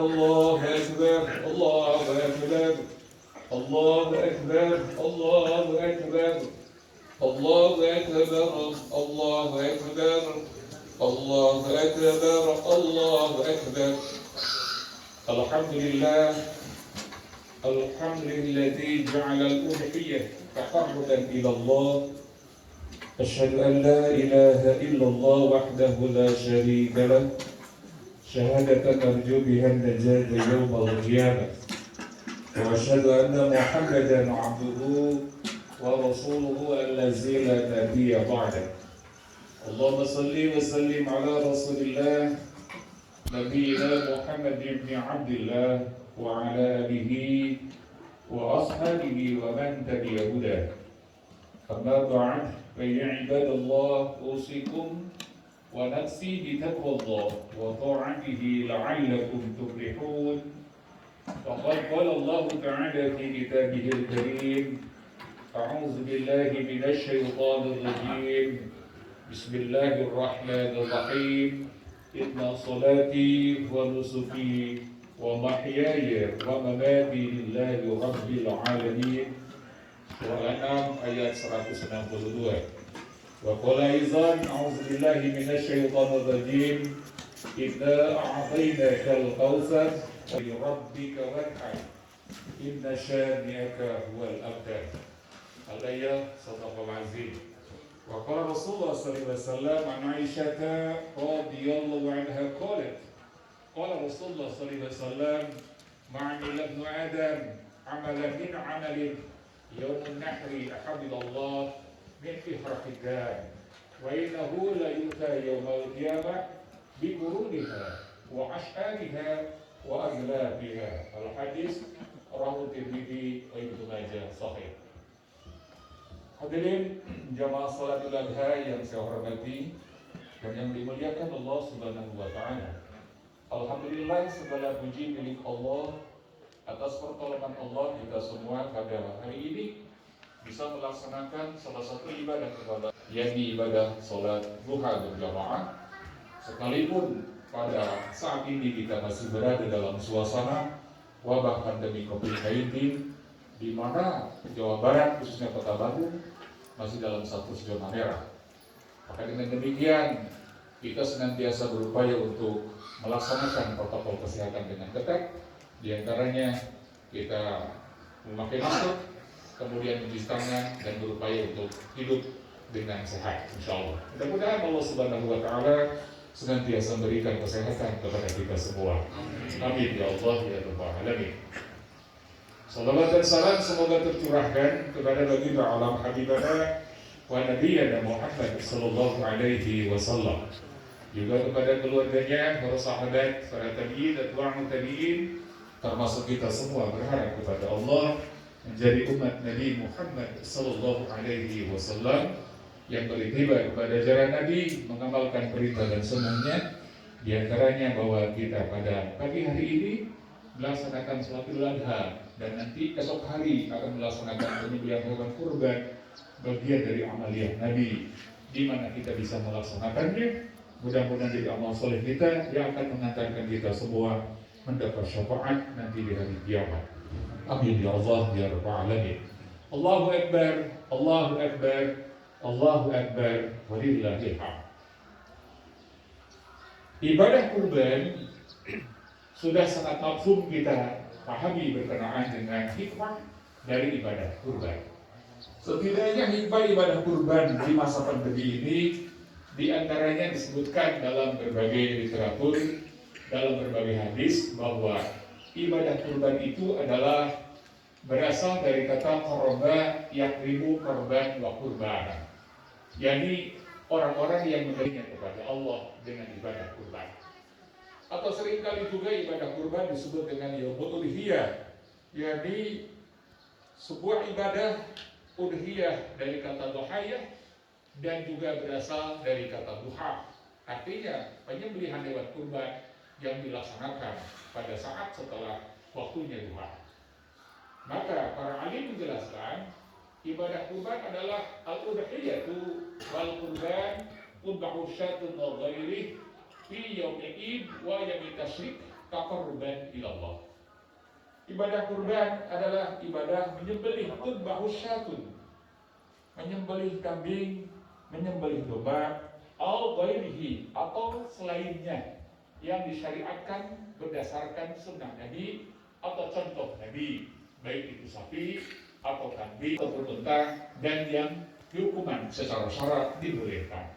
الله أكبر الله أكبر الله أكبر الله أكبر الله أكبر الله أكبر الله أكبر الله أكبر الحمد لله الحمد لله جعل الأضحية تقربا إلى الله أشهد أن لا إله إلا الله وحده لا شريك له شهادة نرجو بها النجاة يوم القيامة وأشهد أن محمدا عبده ورسوله الذي لا نبي بعده اللهم صل وسلم على رسول الله نبينا محمد بن عبد الله وعلى آله وأصحابه ومن تبع هداه أما بعد فيا عباد الله أوصيكم ونفسي بتقوى الله وطاعته لعلكم تفلحون فقد قال الله تعالى في كتابه الكريم أعوذ بالله من الشيطان الرجيم بسم الله الرحمن الرحيم إن صلاتي ونسكي ومحياي ومماتي لله رب العالمين Al-An'am ayat 162. Wa qala aizan a'udzu billahi minasyaitonir rajim idza a'tainakal kautsar wa li rabbika wanhar inna syani'aka huwal abtar. Al-ayat sadaqal azim. Wa qala Rasulullah sallallahu alaihi wasallam an Aisyah radhiyallahu anha qalat qala Rasulullah sallallahu alaihi wasallam ma'amila ibnu Adam amalan min amalin يوم النحر أحمد الله من فحرة الدار وإنه ليؤتى يوم القيامة بقرونها وأشعارها وأغلافها. الحديث رواه الترمذي وابن ماجه sahih. Hadirin jamaah salatul adha yang saya hormati dan yang dimuliakan Allah Subhanahu wa taala. Alhamdulillah segala puji milik Allah atas pertolongan Allah kita semua pada hari ini bisa melaksanakan salah satu ibadah kepada yakni ibadah sholat duha berjamaah, sekalipun pada saat ini kita masih berada dalam suasana wabah pandemi COVID-19 di mana Jawa Barat khususnya Kota Bandung masih dalam status zona merah. Maka dengan demikian kita senantiasa berupaya untuk melaksanakan protokol kesehatan dengan ketat. Di antaranya kita memakai masker, kemudian mencuci tangan dan berupaya untuk hidup dengan sehat, insyaallah. Mudah-mudahan Allah Subhanahu wa taala senantiasa memberikan kesehatan kepada kita semua. Amin ya Allah ya rabbal alamin. Salawat dan salam semoga tercurahkan kepada baginda alam habibana wa nabiyana Muhammad sallallahu alaihi wasallam. Juga kepada keluarganya, para sahabat, para tabi'in dan atba'ut tabi'in, termasuk kita semua berharap kepada Allah menjadi umat Nabi Muhammad sallallahu alaihi wasallam yang beritibar kepada jalan Nabi, mengamalkan perintah dan sunnahnya. Di antaranya bahwa kita pada pagi hari ini melaksanakan sholat Idul Adha dan nanti esok hari akan melaksanakan penyembelihan hewan kurban, bagian dari amaliyah Nabi di mana kita bisa melaksanakannya. Mudah-mudahan jadi amal soleh kita yang akan mengantarkan kita semua mendapat syafaat nanti di hari kiamat. Amin ya Allah ya rabbal alamin. Allahu akbar, Allahu akbar, Allahu akbar, walillahil hamd. Ibadah kurban sudah sangat mafhum kita pahami berkenaan dengan hikmah dari ibadah kurban. Setidaknya hikmah ibadah kurban di masa pandemi ini di antaranya disebutkan dalam berbagai literatur, dalam berbagai hadis bahwa ibadah kurban itu adalah berasal dari kata korban yakribu korban wa kurban, yakni orang-orang yang memberinya kepada Allah dengan ibadah kurban. Atau seringkali juga ibadah kurban disebut dengan yaumul udhiyah, yakni sebuah ibadah udhiyah dari kata dohayah dan juga berasal dari kata duha, artinya penyembelihan hewan kurban yang dilaksanakan pada saat setelah waktunya duha. Maka para alim menjelaskan ibadah kurban adalah al-udhiyatu wal kurban udhu syatun wa ghairi fi yaumil id wa yaumit tasyrik taqarruban ilallah. Ibadah kurban adalah ibadah menyembelih tudbahu syatun, menyembelih kambing, menyembelih domba, al ghairihi atau selainnya yang disyariatkan berdasarkan sunnah Nabi atau contoh Nabi, baik itu sapi atau kambing atau unta, dan yang hukuman secara syarat dibolehkan.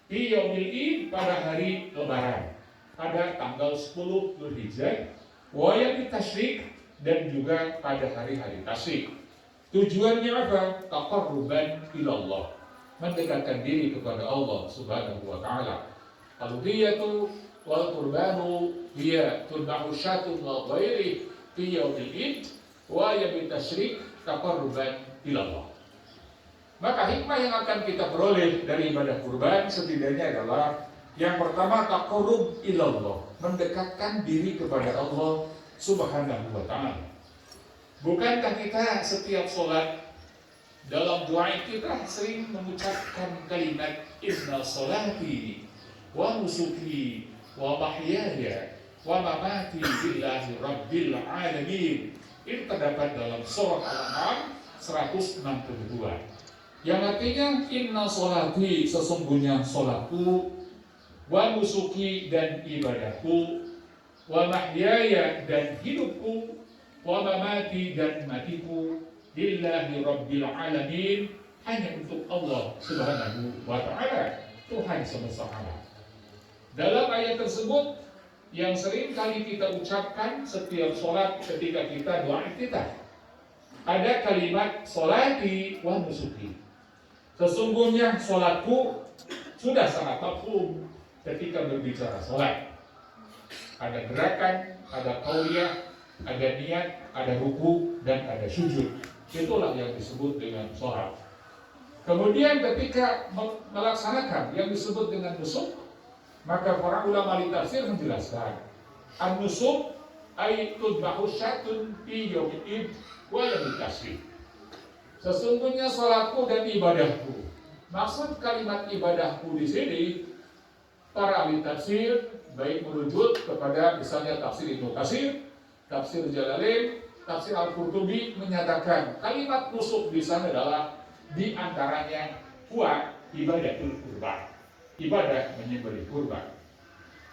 Fi yaumil id, pada hari lebaran, pada tanggal 10 Dzulhijjah, wa yaumit tasyrik, dan juga pada hari-hari tasyrik. Tujuannya apa? Taqarruban ilallah, mendekatkan diri kepada Allah Subhanahu wa taala. Al-udhiyatu wal qurbanu hiya tudbahu syatun wa ghairi fi yaumil id wa yaumit tasyrik taqarruban ilallah. Maka hikmah yang akan kita peroleh dari ibadah kurban setidaknya adalah yang pertama, taqarrub ilallah, mendekatkan diri kepada Allah Subhanahu wa ta'ala. Bukankah kita setiap sholat dalam doa kita sering mengucapkan kalimat inna sholati wa nusuki wa mahyaya wa mamati lillahi rabbil alamin. Ini terdapat dalam surah Al-An'am 162, yang artinya inna sholati, sesungguhnya sholatku, wa nusuki, dan ibadahku, wa mahyaya, dan hidupku, wa mamati, dan matiku, lillahi rabbil alamin, hanya untuk Allah Subhanahu wa ta'ala, Tuhan semesta alam. Dalam ayat tersebut yang sering kali kita ucapkan setiap sholat ketika kita doa iftitah, ada kalimat sholati wa nusuki. Sesungguhnya sholatku sudah sangat mafhum ketika berbicara sholat. Ada gerakan, ada qauliyah, ada niat, ada ruku, dan ada sujud. Itulah yang disebut dengan sholat. Kemudian ketika melaksanakan yang disebut dengan nusuk, maka para ulama tafsir menjelaskan an-nusuk ay tudbahu syatun fi yaumil id wa yaumit tasyrik. Sesungguhnya sholatku dan ibadahku. Maksud kalimat ibadahku di sini, para ahli tafsir baik merujuk kepada misalnya tafsir Ibnu Katsir, tafsir Jalalain, tafsir Al-Qurtubi menyatakan kalimat nusuk di sana adalah di antaranya huwa ibadatul kurban, ibadah menyembelih kurban.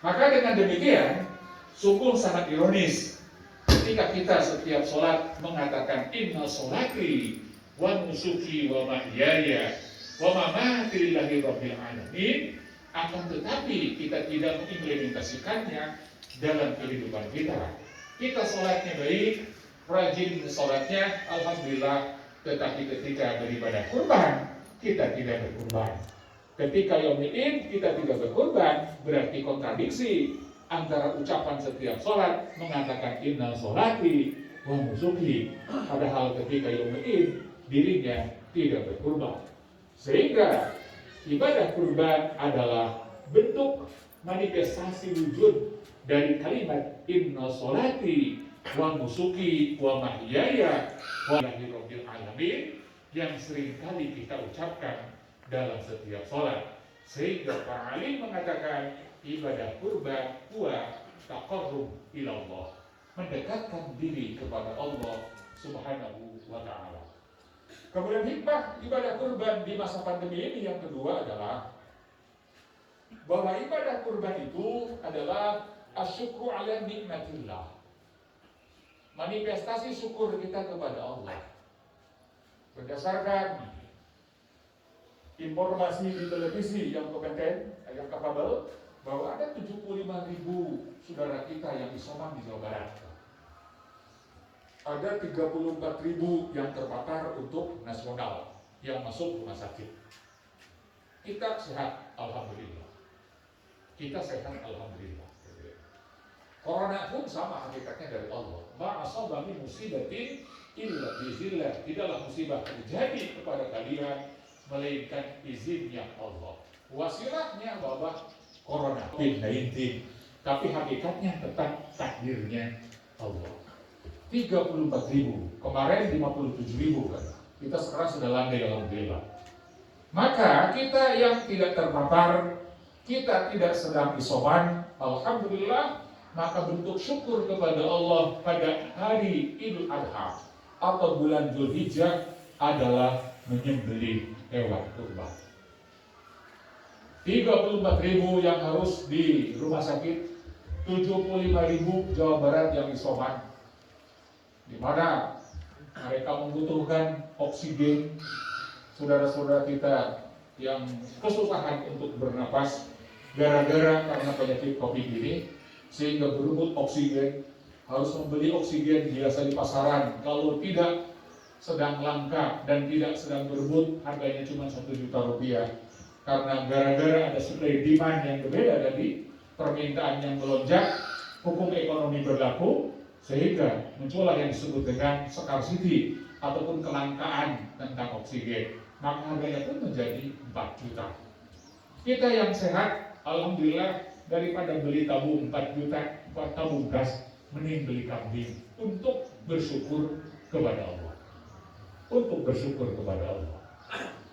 Maka dengan demikian sungguh sangat ironis ketika kita setiap sholat mengatakan inna sholati wa nusuki wa mahyaya wa mamati lillahi rabbil alamin, akan tetapi kita tidak mengimplementasikannya dalam kehidupan kita. Kita sholatnya baik, rajin sholatnya, alhamdulillah, tetapi ketika beribadah kurban, kita tidak berkurban. Ketika yaumil id kita tidak berkurban, berarti kontradiksi antara ucapan setiap sholat mengatakan inna sholati wa nusuki, padahal ketika yaumil id dirinya tidak berkurban. Sehingga ibadah kurban adalah bentuk manifestasi wujud dari kalimat inna sholati wa nusuki wa mahyaya wa lillahi rabbil alamin yang sering kali kita ucapkan dalam setiap sholat. Sehingga para alim mengatakan ibadah kurban huwa taqarrub ilallah, mendekatkan diri kepada Allah Subhanahu wa ta'ala. Kemudian hikmah ibadah kurban di masa pandemi ini yang kedua adalah bahwa ibadah kurban itu adalah asyukru ala nikmatillah, manifestasi syukur kita kepada Allah. Berdasarkan informasi di televisi yang kompeten, yang kapabel, bahwa ada 75.000 saudara kita yang isoman di Jawa Barat. Ada 34.000 yang terpapar untuk nasional yang masuk rumah sakit. Kita sehat, alhamdulillah. Kita sehat, alhamdulillah. Corona pun sama hakikatnya dari Allah. Ma'asaba min musibatin illa biiznillah. Tidaklah musibah terjadi kepada kalian melainkan izinnya Allah. Wasilahnya bahwa Corona COVID-19, tapi hakikatnya tetap takdirnya Allah. 34.000, kemarin 57.000 kan. Kita sekarang sudah landai alhamdulillah. Maka kita yang tidak terpapar, kita tidak sedang isoman, alhamdulillah, Maka bentuk syukur kepada Allah pada hari Idul Adha atau bulan Dzulhijjah adalah menyembelih hewan kurban. 34.000 yang harus di rumah sakit, 75.000 Jawa Barat yang isoman, di mana mereka membutuhkan oksigen. Saudara-saudara kita yang kesusahan untuk bernapas gara-gara karena penyakit COVID ini, sehingga berebut oksigen, harus membeli oksigen biasa di pasaran. Kalau tidak sedang langka dan tidak sedang berebut, harganya cuma 1 juta rupiah. Karena gara-gara ada supply demand yang berbeda dari permintaan yang melonjak, hukum ekonomi berlaku, sehingga muncullah yang disebut dengan scarcity ataupun kelangkaan tentang oksigen. Maka harganya pun menjadi 4 juta. Kita yang sehat, alhamdulillah, daripada beli tabung 4 juta, 4 tabung gas, mending beli kambing untuk bersyukur kepada Allah. Untuk bersyukur kepada Allah.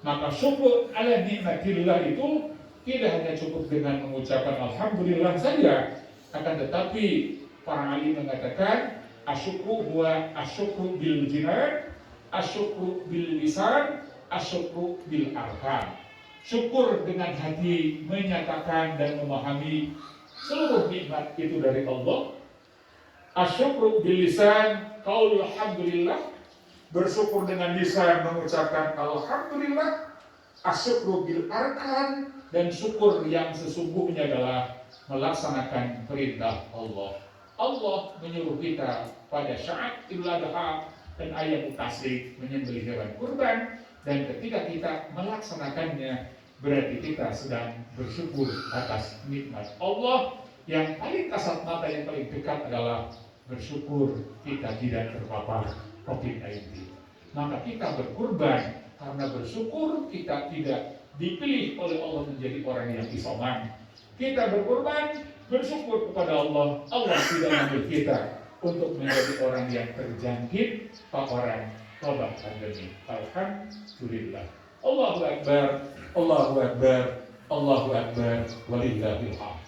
Maka syukur ala nikmatillah itu tidak hanya cukup dengan mengucapkan alhamdulillah saja, akan tetapi para ahli mengatakan asyukru huwa asyukru bil jinan, asyukru bil lisan, asyukru bil arkan. Syukur dengan hati menyatakan dan memahami seluruh nikmat itu dari Allah. Asyukru bil lisan qaul alhamdulillah, bersyukur dengan lisan mengucapkan alhamdulillah. Asyukru bil arkan, dan syukur yang sesungguhnya adalah melaksanakan perintah Allah. Allah menyuruh kita pada saat Idul Adha dan ayat tasrik menyembelih hewan kurban, dan ketika kita melaksanakannya berarti kita sedang bersyukur atas nikmat Allah. Yang paling kasat mata, yang paling dekat adalah bersyukur kita tidak terpapar COVID-19. Maka kita berkurban karena bersyukur kita tidak dipilih oleh Allah menjadi orang yang isoman. Kita berkurban bersyukur kepada Allah. Allah tidak memilih kita untuk menjadi orang yang terjangkit paparan wabah pandemi. Alhamdulillah. Allahu Akbar, Allahu Akbar, Allahu Akbar, walillahil hamd.